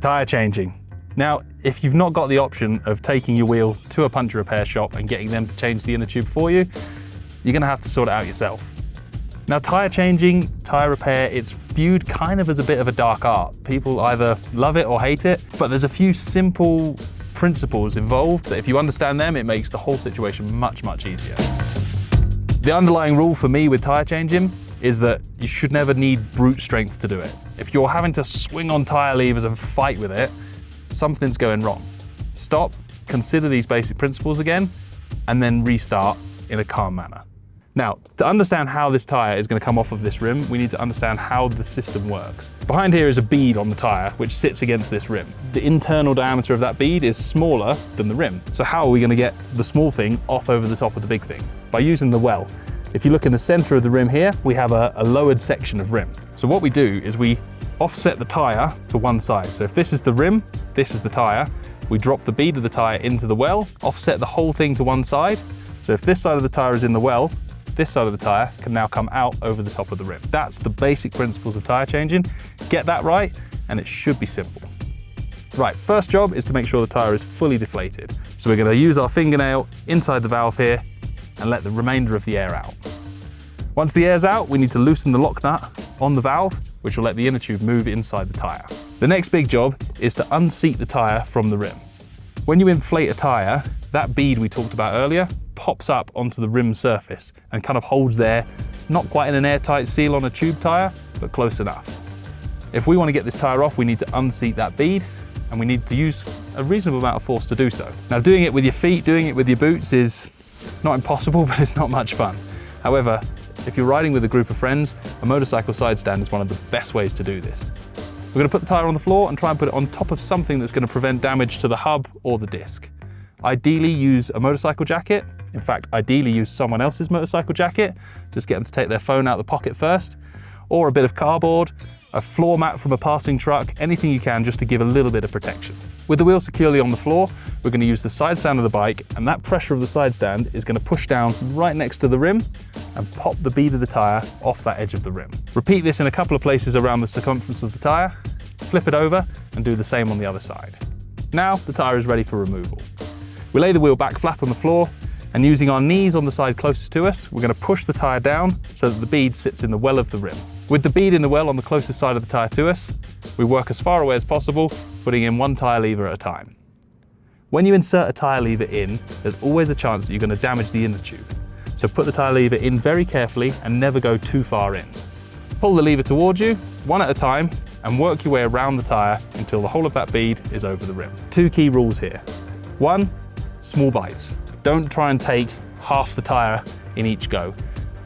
Tyre changing. Now, if you've not got the option of taking your wheel to a puncture repair shop and getting them to change the inner tube for you, you're gonna have to sort it out yourself. Now, tyre changing, tyre repair, it's viewed kind of as a bit of a dark art. People either love it or hate it, but there's a few simple principles involved that if you understand them, it makes the whole situation much, much easier. The underlying rule for me with tyre changing is that you should never need brute strength to do it. If you're having to swing on tyre levers and fight with it, something's going wrong. Stop, consider these basic principles again, and then restart in a calm manner. Now, to understand how this tyre is going to come off of this rim, we need to understand how the system works. Behind here is a bead on the tyre which sits against this rim. The internal diameter of that bead is smaller than the rim. So how are we going to get the small thing off over the top of the big thing? By using the well. If you look in the center of the rim here, we have a lowered section of rim. So what we do is we offset the tyre to one side. So if this is the rim, this is the tyre, we drop the bead of the tyre into the well, offset the whole thing to one side. So if this side of the tyre is in the well, this side of the tyre can now come out over the top of the rim. That's the basic principles of tyre changing. Get that right, and it should be simple. Right, first job is to make sure the tyre is fully deflated. So we're going to use our fingernail inside the valve here and let the remainder of the air out. Once the air's out, we need to loosen the lock nut on the valve, which will let the inner tube move inside the tyre. The next big job is to unseat the tyre from the rim. When you inflate a tyre, that bead we talked about earlier pops up onto the rim surface and kind of holds there, not quite in an airtight seal on a tube tyre, but close enough. If we want to get this tyre off, we need to unseat that bead, and we need to use a reasonable amount of force to do so. Now, doing it with your feet, doing it with your boots it's not impossible, but it's not much fun. However, if you're riding with a group of friends, a motorcycle side stand is one of the best ways to do this. We're going to put the tyre on the floor and try and put it on top of something that's going to prevent damage to the hub or the disc. Ideally, use a motorcycle jacket. In fact, ideally use someone else's motorcycle jacket. Just get them to take their phone out of the pocket first, or a bit of cardboard, a floor mat from a passing truck, anything you can just to give a little bit of protection. With the wheel securely on the floor, we're going to use the side stand of the bike, and that pressure of the side stand is going to push down right next to the rim and pop the bead of the tyre off that edge of the rim. Repeat this in a couple of places around the circumference of the tyre, flip it over and do the same on the other side. Now the tyre is ready for removal. We lay the wheel back flat on the floor, and using our knees on the side closest to us, we're going to push the tyre down so that the bead sits in the well of the rim. With the bead in the well on the closest side of the tyre to us, we work as far away as possible, putting in one tyre lever at a time. When you insert a tyre lever in, there's always a chance that you're going to damage the inner tube. So put the tyre lever in very carefully and never go too far in. Pull the lever towards you, one at a time, and work your way around the tyre until the whole of that bead is over the rim. Two key rules here. One, small bites. Don't try and take half the tyre in each go.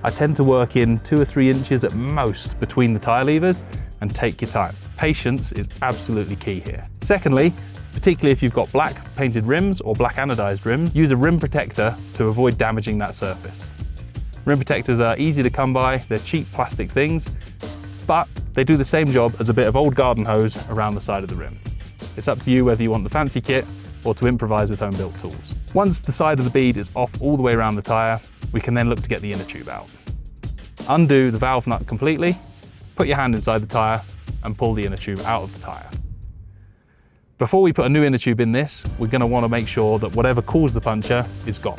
I tend to work in 2 or 3 inches at most between the tyre levers, and take your time. Patience is absolutely key here. Secondly, particularly if you've got black painted rims or black anodized rims, use a rim protector to avoid damaging that surface. Rim protectors are easy to come by, they're cheap plastic things, but they do the same job as a bit of old garden hose around the side of the rim. It's up to you whether you want the fancy kit or to improvise with home-built tools. Once the side of the bead is off all the way around the tyre, we can then look to get the inner tube out. Undo the valve nut completely, put your hand inside the tyre and pull the inner tube out of the tyre. Before we put a new inner tube in this, we're going to want to make sure that whatever caused the puncture is gone.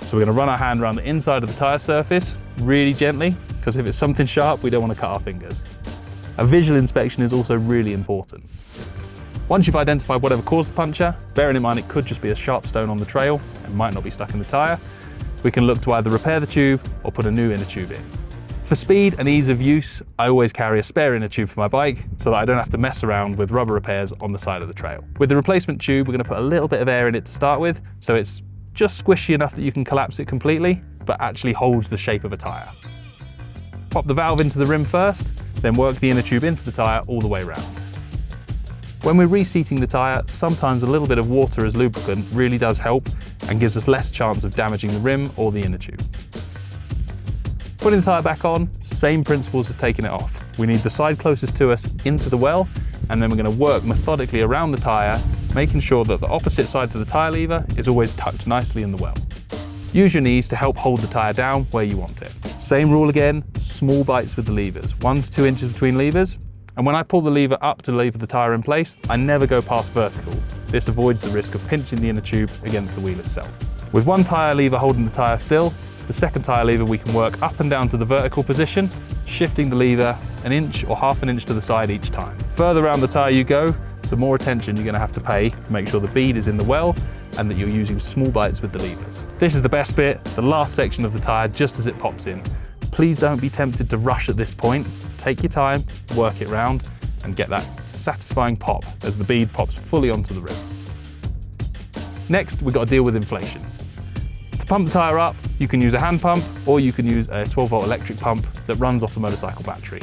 So we're going to run our hand around the inside of the tyre surface really gently, because if it's something sharp, we don't want to cut our fingers. A visual inspection is also really important. Once you've identified whatever caused the puncture, bearing in mind it could just be a sharp stone on the trail and might not be stuck in the tyre, we can look to either repair the tube or put a new inner tube in. For speed and ease of use, I always carry a spare inner tube for my bike so that I don't have to mess around with rubber repairs on the side of the trail. With the replacement tube, we're going to put a little bit of air in it to start with, so it's just squishy enough that you can collapse it completely, but actually holds the shape of a tyre. Pop the valve into the rim first, then work the inner tube into the tyre all the way around. When we're reseating the tyre, sometimes a little bit of water as lubricant really does help and gives us less chance of damaging the rim or the inner tube. Putting the tyre back on, same principles as taking it off. We need the side closest to us into the well, and then we're going to work methodically around the tyre, making sure that the opposite side to the tyre lever is always tucked nicely in the well. Use your knees to help hold the tyre down where you want it. Same rule again, small bites with the levers, 1 to 2 inches between levers, And when I pull the lever up to lever the tyre in place, I never go past vertical. This avoids the risk of pinching the inner tube against the wheel itself. With one tyre lever holding the tyre still, the second tyre lever we can work up and down to the vertical position, shifting the lever an inch or half an inch to the side each time. Further around the tyre you go, the more attention you're going to have to pay to make sure the bead is in the well and that you're using small bites with the levers. This is the best bit, the last section of the tyre just as it pops in. Please don't be tempted to rush at this point. Take your time, work it round, and get that satisfying pop as the bead pops fully onto the rim. Next, we've got to deal with inflation. To pump the tyre up, you can use a hand pump or you can use a 12-volt electric pump that runs off the motorcycle battery.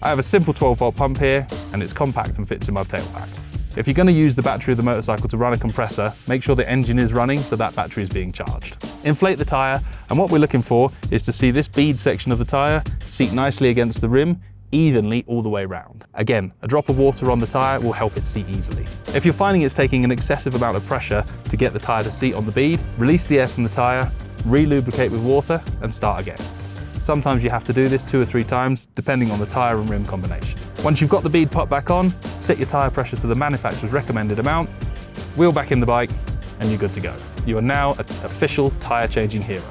I have a simple 12-volt pump here and it's compact and fits in my tailpack. If you're going to use the battery of the motorcycle to run a compressor, make sure the engine is running so that battery is being charged. Inflate the tyre, and what we're looking for is to see this bead section of the tyre seat nicely against the rim, evenly all the way round. Again, a drop of water on the tyre will help it seat easily. If you're finding it's taking an excessive amount of pressure to get the tyre to seat on the bead, release the air from the tyre, re-lubricate with water, and start again. Sometimes you have to do this 2 or 3 times, depending on the tyre and rim combination. Once you've got the bead pop back on, set your tyre pressure to the manufacturer's recommended amount, wheel back in the bike, and you're good to go. You are now an official tyre changing hero.